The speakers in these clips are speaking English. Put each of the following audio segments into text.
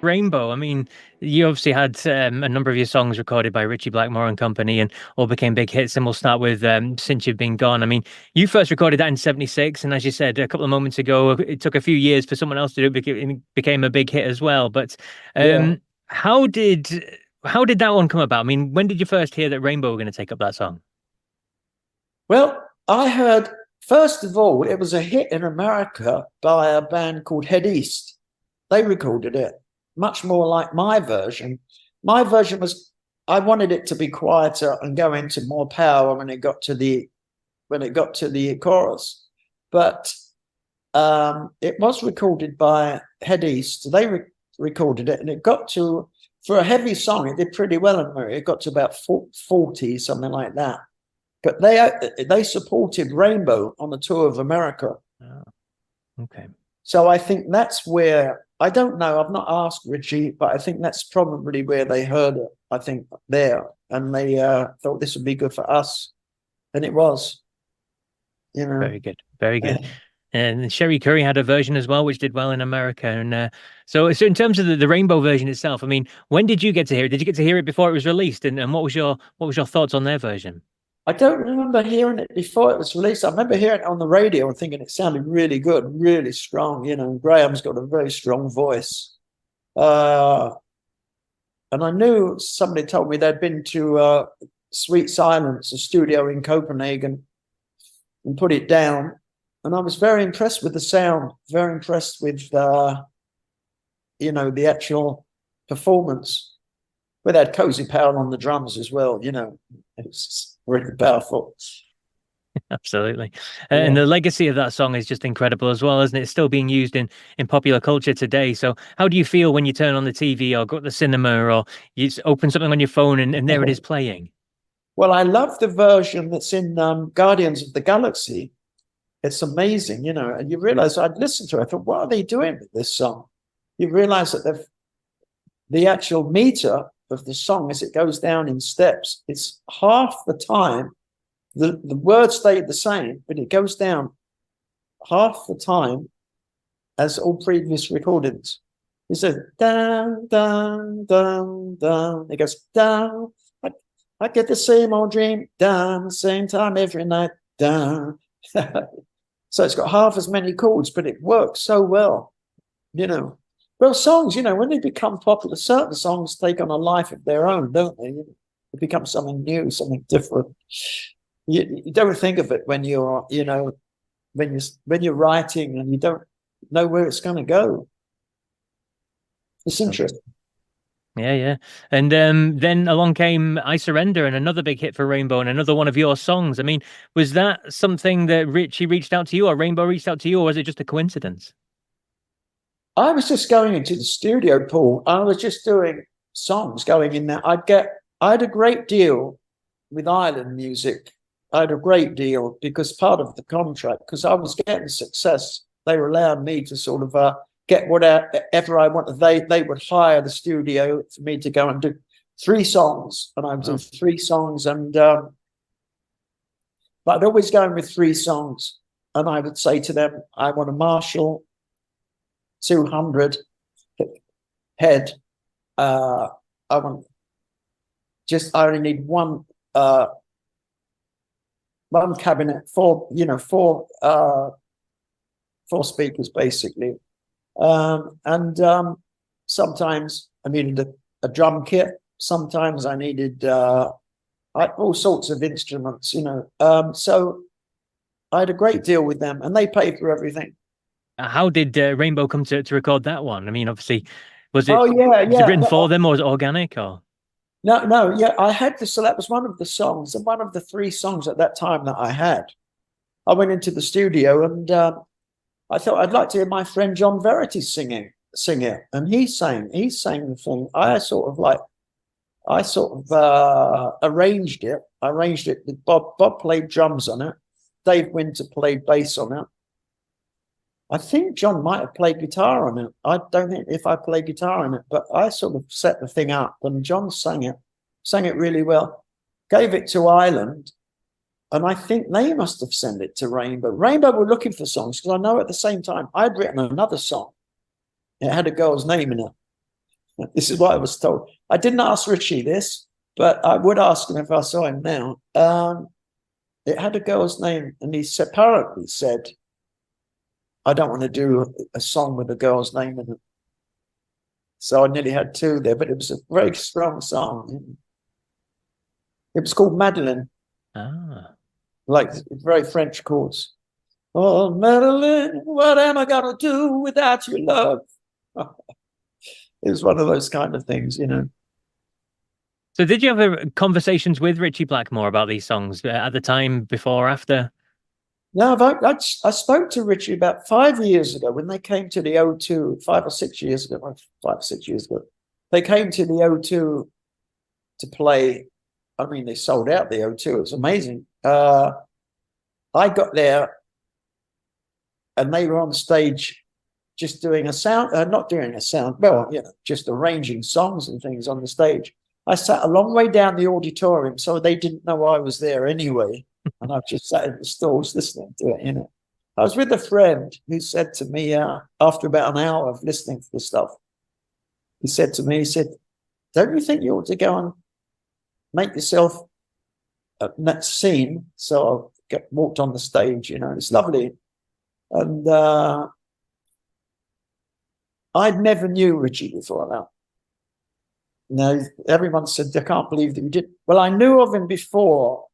Rainbow, I mean, you obviously had a number of your songs recorded by Ritchie Blackmore and company and all became big hits. And we'll start with Since You've Been Gone. I mean, you first recorded that in 76. And as you said a couple of moments ago, it took a few years for someone else to do it. It became a big hit as well. But Yeah. um, how did how did that one come about? I mean, when did you first hear that Rainbow were going to take up that song? Well, I heard, first of all, it was a hit in America by a band called Head East. They recorded it, much more like my version. My version was, I wanted it to be quieter and go into more power when it got to the chorus. But it was recorded by Head East. They recorded it, and it got to, for a heavy song, it did pretty well in America. It got to about 40, something like that. But they supported Rainbow on the tour of America. Oh, okay. So I think that's where, I don't know, I've not asked Ritchie, but I think that's probably where they heard it, I think, there. And they thought this would be good for us. And it was, you know. Very good. Very good. Yeah. And Sherry Curry had a version as well, which did well in America. And so in terms of the Rainbow version itself, I mean, when did you get to hear it? Did you get to hear it before it was released? And what was your thoughts on their version? I don't remember hearing it before it was released. I remember hearing it on the radio and thinking it sounded really good, really strong. You know, Graham's got a very strong voice. And I knew somebody told me they'd been to Sweet Silence, a studio in Copenhagen, and put it down. And I was very impressed with the sound, very impressed with, the actual performance. With that Cozy Powell on the drums as well, it's really powerful. Absolutely. And Yeah. the legacy of that song is just incredible as well, isn't it? It's still being used in popular culture today. So how do you feel when you turn on the TV or go to the cinema or you just open something on your phone and there it is playing? Well, I love the version that's in Guardians of the Galaxy. It's amazing, and you realize I'd listened to it. I thought, what are they doing with this song? You realize that the actual meter of the song as it goes down in steps, it's half the time. The words stay the same, but it goes down half the time as all previous recordings. It says down, down, down, down. It goes down. I get the same old dream down, the same time every night down. So it's got half as many chords, but it works so well, Well, songs, when they become popular, certain songs take on a life of their own, don't they? It becomes something new, something different. You don't think of it when you're, when you're writing and you don't know where it's going to go. It's interesting. Yeah, yeah. And then along came I Surrender and another big hit for Rainbow and another one of your songs. I mean, was that something that Richie reached out to you or Rainbow reached out to you, or was it just a coincidence? I was just going into the studio, Paul. I was just doing songs going in there. I had a great deal with Island Music. I had a great deal because part of the contract, because I was getting success, they were allowing me to sort of get whatever I wanted. They would hire the studio for me to go and do 3 songs, and I would do 3 songs, and but I'd always go in with 3 songs, and I would say to them, I want a Marshall 200 head. I only need one cabinet, 4 speakers basically. Sometimes I needed a drum kit. Sometimes I needed all sorts of instruments, so I had a great deal with them and they paid for everything. How did Rainbow come to record that one? I mean, obviously, Oh yeah, was it yeah. written for them or was it organic or? No, yeah. I had this. So that was one of the songs, and one of the 3 songs at that time that I had. I went into the studio and I thought I'd like to hear my friend John Verity sing it, and he sang the thing. I sort of arranged it. I arranged it with Bob. Bob played drums on it. Dave Winter played bass on it. I think John might have played guitar on it. I don't think if I played guitar on it, but I sort of set the thing up and John sang it really well, gave it to Ireland. And I think they must have sent it to Rainbow. Rainbow were looking for songs because I know at the same time I'd written another song. It had a girl's name in it. This is what I was told. I didn't ask Ritchie this, but I would ask him if I saw him now. It had a girl's name, and he apparently said, I don't want to do a song with a girl's name in it. So I nearly had two there, but it was a very strong song. It was called Madeline. Ah. Like very French chords. Oh, Madeline, what am I going to do without your love? It was one of those kind of things, you know. So did you have conversations with Ritchie Blackmore about these songs at the time, before, after? No, I spoke to Ritchie about 5 years ago when they came to the O2, 5 or 6 years ago, 5 or 6 years ago. They came to the O2 to play. I mean, they sold out the O2. It was amazing. I got there and they were on stage just doing a sound, not doing a sound, well, you know, just arranging songs and things on the stage. I sat a long way down the auditorium, so they didn't know I was there anyway. And I just sat in the stalls listening to it, you know. I was with a friend who said to me, after about an hour of listening to the stuff, he said to me, he said, don't you think you ought to go and make yourself a scene? So I walked on the stage, you know, it's lovely. And I'd never knew Ritchie before that. No, everyone said, I can't believe that you did. Well, I knew of him before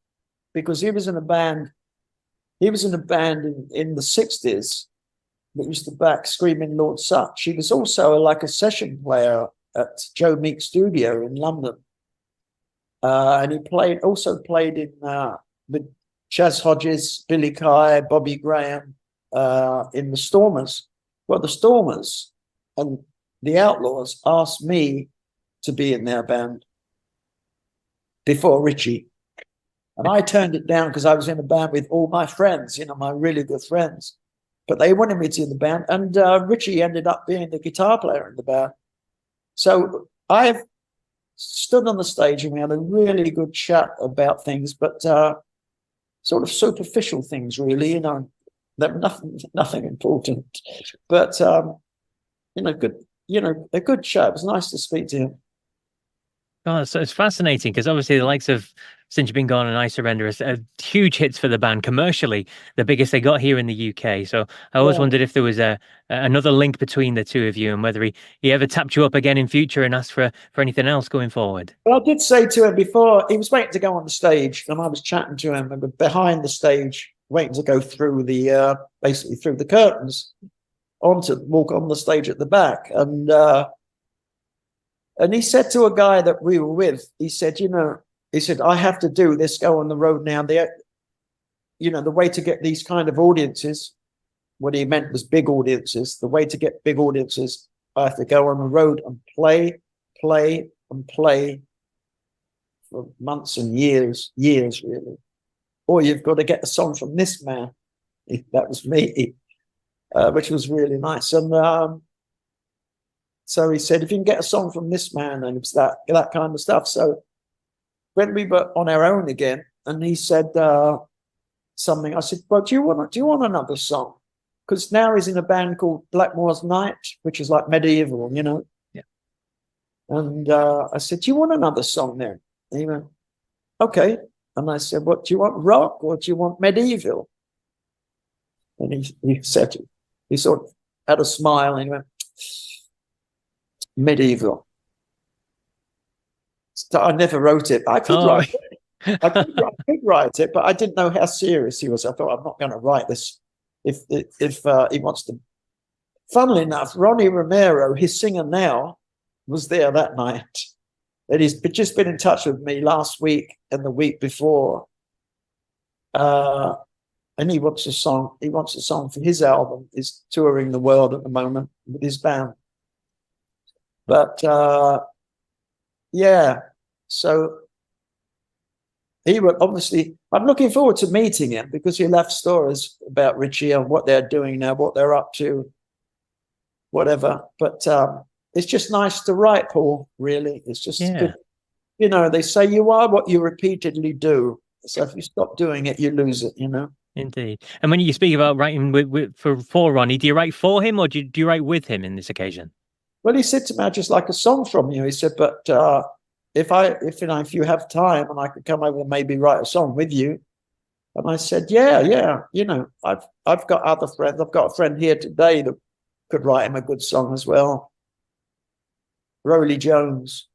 because he was in a band. He was in a band in the 60s that used to back Screaming Lord Sutch. He was also like a session player at Joe Meek's studio in London. And he also played in with Chas Hodges, Billy Kye, Bobby Graham, in the Stormers. Well, the Stormers and the Outlaws asked me to be in their band before Ritchie. And I turned it down because I was in a band with all my friends, you know, my really good friends. But they wanted me to be in the band. And Ritchie ended up being the guitar player in the band. So I've stood on the stage and we had a really good chat about things, but sort of superficial things, really, you know, that nothing important. But you know, good, you know, a good chat. It was nice to speak to him. Oh, so it's fascinating because obviously the likes of Since You've Been Gone and I Surrender are huge hits for the band commercially, the biggest they got here in the UK. So I always wondered if there was another link between the two of you and whether he ever tapped you up again in future and asked for anything else going forward. Well, I did say to him before, he was waiting to go on the stage and I was chatting to him behind the stage, waiting to go through the, basically through the curtains walk on the stage at the back. And he said to a guy that we were with, he said, you know, he said, I have to do this, go on the road now. You know, the way to get these kind of audiences, what he meant was big audiences. The way to get big audiences, I have to go on the road and play and play for months and years really. Or you've got to get a song from this man. That was me, which was really nice. And so he said, if you can get a song from this man, and it's that kind of stuff. So when we were on our own again, and he said something, I said, well, do you want another song? Because now he's in a band called Blackmore's Night, which is like medieval, you know. Yeah. And I said, do you want another song then? And he went, okay. And I said, what, do you want rock or do you want medieval? And he said, he sort of had a smile and he went, medieval. So I never wrote it. I could write it. I could write it, but I didn't know how serious he was. I thought, I'm not going to write this if he wants to. Funnily enough, Ronnie Romero, his singer now, was there that night. And he's just been in touch with me last week and the week before. And he wants a song. He wants a song for his album. He's touring the world at the moment with his band. But yeah, so he would obviously, I'm looking forward to meeting him because he'll have stories about Ritchie and what they're doing now, what they're up to, whatever. But it's just nice to write, Paul, really. It's just good. You know, they say you are what you repeatedly do. So if you stop doing it, you lose it, you know. Indeed. And when you speak about writing for Ronnie, do you write for him or do you write with him in this occasion? Well, he said to me, "I just like a song from you." He said, "But if you have time and I could come over and maybe write a song with you." And I said, "Yeah. I've got other friends. I've got a friend here today that could write him a good song as well. Rowley Jones,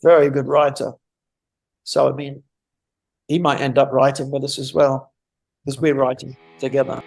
very good writer. So, I mean, he might end up writing with us as well, because we're writing together."